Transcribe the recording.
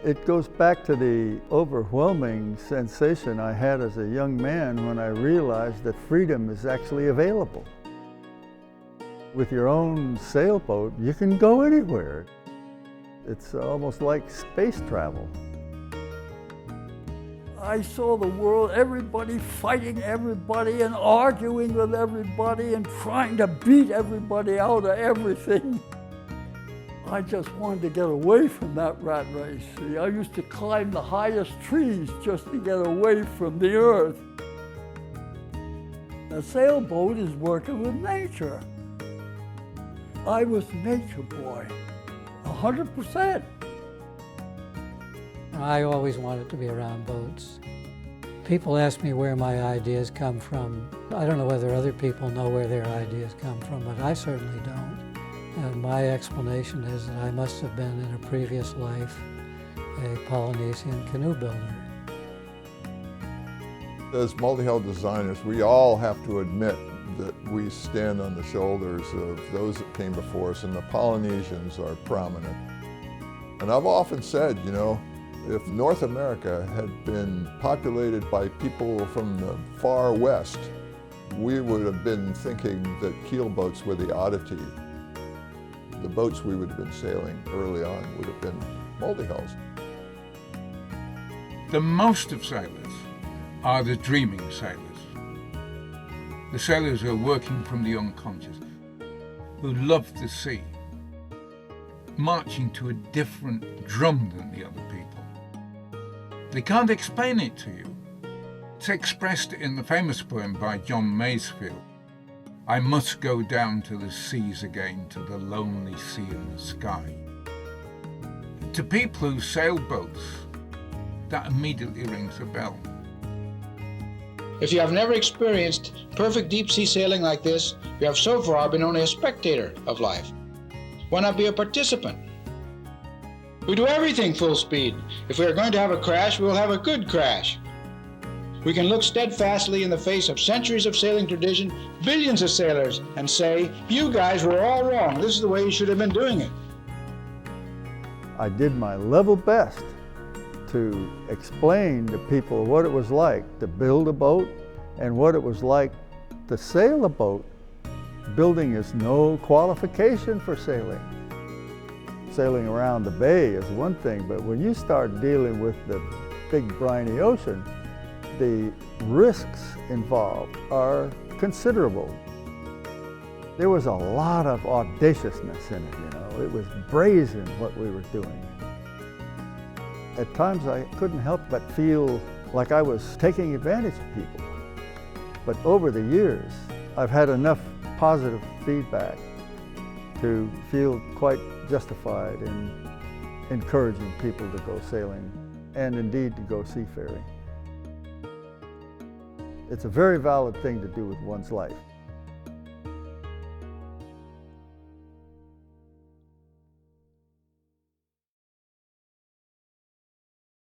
It goes back to the overwhelming sensation I had as a young man when I realized that freedom is actually available. With your own sailboat, you can go anywhere. It's almost like space travel. I saw the world, everybody fighting everybody and arguing with everybody and trying to beat everybody out of everything. I just wanted to get away from that rat race. See, I used to climb the highest trees just to get away from the earth. A sailboat is working with nature. I was a nature boy, 100%. I always wanted to be around boats. People ask me where my ideas come from. I don't know whether other people know where their ideas come from, but I certainly don't. And my explanation is that I must have been in a previous life a Polynesian canoe builder. As multi-hull designers, we all have to admit that we stand on the shoulders of those that came before us, and the Polynesians are prominent. And I've often said, you know, if North America had been populated by people from the far west, we would have been thinking that keel boats were the oddity. The boats we would have been sailing early on would have been multi-hulls. The most of sailors are the dreaming sailors. The sailors who are working from the unconscious, who love the sea, marching to a different drum than the other people. They can't explain it to you. It's expressed in the famous poem by John Masefield, "I must go down to the seas again, to the lonely sea and the sky." To people who sail boats, that immediately rings a bell. If you have never experienced perfect deep sea sailing like this, you have so far been only a spectator of life. Why not be a participant? We do everything full speed. If we are going to have a crash, we will have a good crash. We can look steadfastly in the face of centuries of sailing tradition, billions of sailors, and say, you guys were all wrong. This is the way you should have been doing it. I did my level best to explain to people what it was like to build a boat and what it was like to sail a boat. Building is no qualification for sailing. Sailing around the bay is one thing, but when you start dealing with the big briny ocean, the risks involved are considerable. There was a lot of audaciousness in it, you know. It was brazen what we were doing. At times I couldn't help but feel like I was taking advantage of people. But over the years, I've had enough positive feedback to feel quite justified in encouraging people to go sailing and indeed to go seafaring. It's a very valid thing to do with one's life.